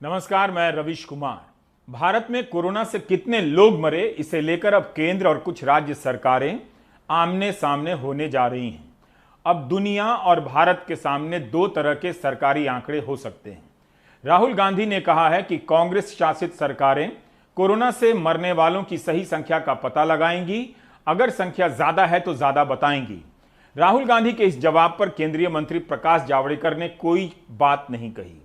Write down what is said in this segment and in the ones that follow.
नमस्कार, मैं रविश कुमार। भारत में कोरोना से कितने लोग मरे, इसे लेकर अब केंद्र और कुछ राज्य सरकारें आमने सामने होने जा रही हैं। अब दुनिया और भारत के सामने दो तरह के सरकारी आंकड़े हो सकते हैं। राहुल गांधी ने कहा है कि कांग्रेस शासित सरकारें कोरोना से मरने वालों की सही संख्या का पता लगाएंगी, अगर संख्या ज्यादा है तो ज्यादा बताएंगी। राहुल गांधी के इस जवाब पर केंद्रीय मंत्री प्रकाश जावड़ेकर ने कोई बात नहीं कही।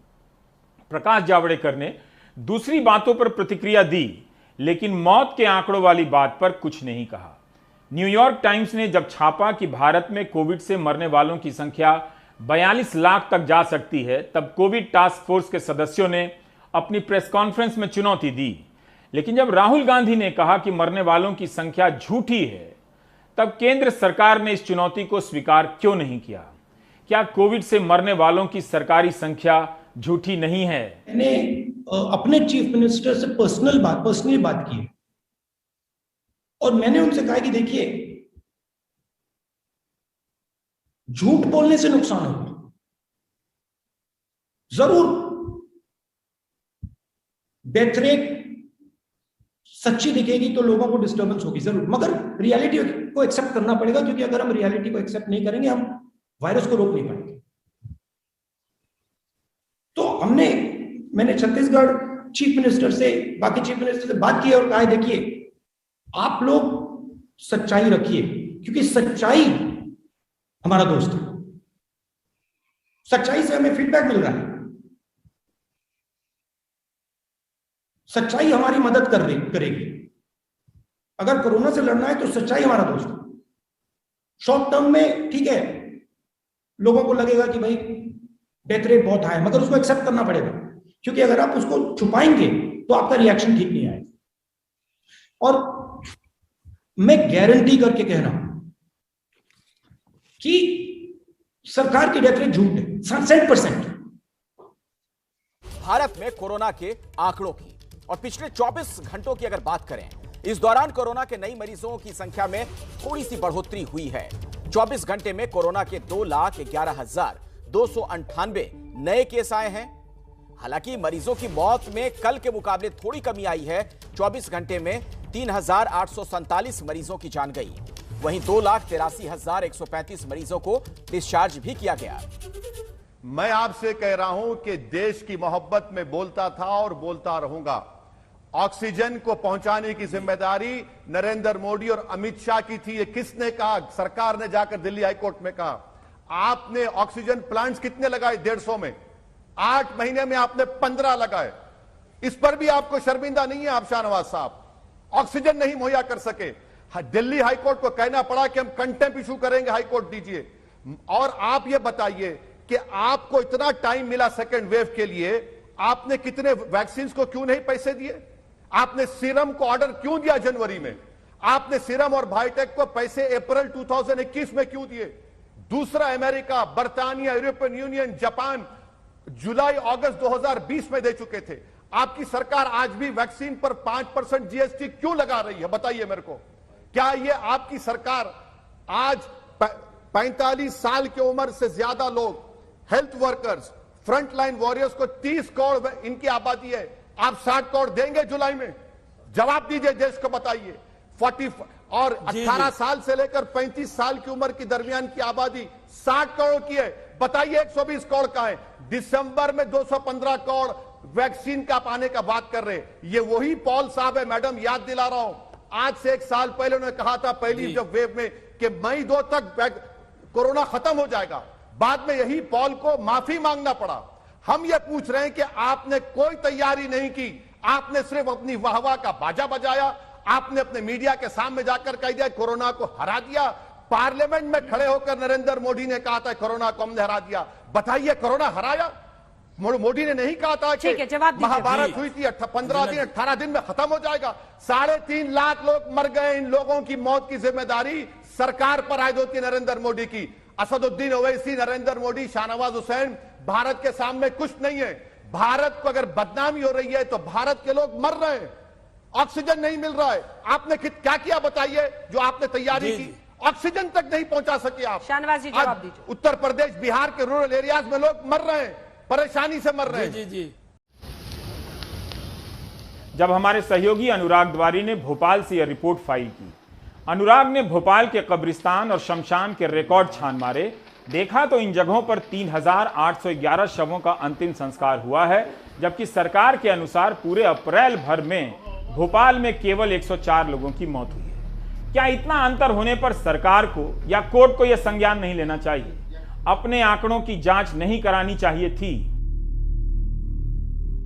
प्रकाश जावड़ेकर ने दूसरी बातों पर प्रतिक्रिया दी, लेकिन मौत के आंकड़ों वाली बात पर कुछ नहीं कहा। न्यूयॉर्क टाइम्स ने जब छापा कि भारत में कोविड से मरने वालों की संख्या 42 लाख तक जा सकती है, तब कोविड टास्क फोर्स के सदस्यों ने अपनी प्रेस कॉन्फ्रेंस में चुनौती दी। लेकिन जब राहुल गांधी ने कहा कि मरने वालों की संख्या झूठी है, तब केंद्र सरकार ने इस चुनौती को स्वीकार क्यों नहीं किया? क्या कोविड से मरने वालों की सरकारी संख्या झूठी नहीं है? मैंने अपने चीफ मिनिस्टर से पर्सनली बात की और मैंने उनसे कहा कि देखिए, झूठ बोलने से नुकसान होगा। जरूर डेथ रेट सच्ची दिखेगी तो लोगों को डिस्टर्बेंस होगी जरूर, मगर रियलिटी को एक्सेप्ट करना पड़ेगा, क्योंकि अगर हम रियलिटी को एक्सेप्ट नहीं करेंगे हम वायरस को रोक नहीं पाएंगे। तो मैंने छत्तीसगढ़ चीफ मिनिस्टर से, बाकी चीफ मिनिस्टर से बात की और कहा, देखिए आप लोग सच्चाई रखिए, क्योंकि सच्चाई हमारा दोस्त है। सच्चाई से हमें फीडबैक मिल रहा है, सच्चाई हमारी मदद करेगी। अगर कोरोना से लड़ना है तो सच्चाई हमारा दोस्त है। शॉर्ट टर्म में ठीक है, लोगों को लगेगा कि भाई डेथ रेट बहुत हाई है, मगर उसको एक्सेप्ट करना पड़ेगा, क्योंकि अगर आप उसको छुपाएंगे तो आपका रिएक्शन ठीक नहीं आएगा। और मैं गारंटी करके कह रहा हूं कि सरकार की डेथ रेट झूठ है 100%। भारत में कोरोना के आंकड़ों की और पिछले 24 घंटों की अगर बात करें, इस दौरान कोरोना के नए मरीजों की संख्या में थोड़ी सी बढ़ोतरी हुई है। 24 घंटे में कोरोना के 2,11,298 नए केस आए हैं। हालांकि मरीजों की मौत में कल के मुकाबले थोड़ी कमी आई है। 24 घंटे में 3,847 मरीजों की जान गई। वहीं 2,83,135 मरीजों को डिस्चार्ज भी किया गया। मैं आपसे कह रहा हूं कि देश की मोहब्बत में बोलता था और बोलता रहूंगा। ऑक्सीजन को पहुंचाने की जिम्मेदारी नरेंद्र मोदी और अमित शाह की थी। ये किसने कहा? सरकार ने जाकर दिल्ली हाईकोर्ट में कहा। आपने ऑक्सीजन प्लांट्स कितने लगाए? 150 में। 8 महीने में आपने 15 लगाए। इस पर भी आपको शर्मिंदा नहीं है आप शाहनवाज साहब? ऑक्सीजन नहीं मुहैया कर सके। दिल्ली हाईकोर्ट को कहना पड़ा कि हम कंटेम्प्ट इशू करेंगे, हाईकोर्ट दीजिए। और आप ये बताइए कि आपको इतना टाइम मिला सेकेंड वेव के लिए, आपने कितने वैक्सीन को क्यों नहीं पैसे दिए? आपने सीरम को ऑर्डर क्यों दिया जनवरी में? आपने सीरम और बायोटेक को पैसे अप्रैल 2021 में क्यों दिए? दूसरा, अमेरिका, बर्तानिया, यूरोपियन यूनियन, जापान जुलाई अगस्त 2020 में दे चुके थे। आपकी सरकार आज भी वैक्सीन पर 5% जीएसटी क्यों लगा रही है? बताइए मेरे को। क्या ये आपकी सरकार आज 45 साल की उम्र से ज्यादा लोग, health workers, front line warriors को 30 करोड़ इनकी आबादी है, आप 60 करोड़ देंगे जुलाई में? जवाब दीजिए, देश को बताइए। 40 और 18 साल से लेकर 35 साल की उम्र की दरमियान की आबादी 60 करोड़ की है, बताइए 120 करोड़ का है। दिसंबर में 215 करोड़ वैक्सीन का पाने का बात कर रहे। ये वही पॉल साहब है, मैडम, याद दिला रहा हूं। आज से 1 साल पहले उन्होंने कहा था पहली जब वेव में कि मई 2 तक कोरोना खत्म हो जाएगा। बाद में यही पॉल को माफी मांगना पड़ा। हम ये पूछ रहे हैं कि आपने कोई तैयारी नहीं की, आपने सिर्फ अपनी वाहवाह का बाजा बजाया। आपने अपने मीडिया के सामने जाकर कह दिया कोरोना को हरा दिया। पार्लियामेंट में खड़े होकर नरेंद्र मोदी ने कहा था कोरोना को हमने हरा दिया। बताइए, कोरोना हराया? मोदी ने नहीं कहा था कि महाभारत हुई थी 15 दिन 18 दिन में खत्म हो जाएगा। 3.5 लाख लोग मर गए। इन लोगों की मौत की जिम्मेदारी सरकार पर आयद होती है, नरेंद्र मोदी की। असदुद्दीन ओवैसी, नरेंद्र मोदी, शाहनवाज हुसैन, भारत के सामने कुछ नहीं है। भारत को अगर बदनामी हो रही है तो भारत के लोग मर रहे हैं, ऑक्सीजन नहीं मिल रहा है। आपने क्या किया बताइए? जो आपने तैयारी की, ऑक्सीजन तक नहीं पहुंचा सके आप। शाहनवाज जी, जवाब दीजिए। उत्तर प्रदेश, बिहार के रूरल एरियाज में लोग मर रहे हैं, परेशानी से मर रहे हैं। जी जी। जब हमारे सहयोगी अनुराग द्वारी ने भोपाल से यह रिपोर्ट फाइल की। अनुराग ने भोपाल के कब्रिस्तान और शमशान के रिकॉर्ड छान मारे। देखा तो इन जगहों पर 3811 शवों का अंतिम संस्कार हुआ है, जबकि सरकार के अनुसार पूरे अप्रैल भर में भोपाल में केवल 104 लोगों की मौत हुई है। क्या इतना अंतर होने पर सरकार को या कोर्ट को यह संज्ञान नहीं लेना चाहिए? अपने आंकड़ों की जांच नहीं करानी चाहिए थी?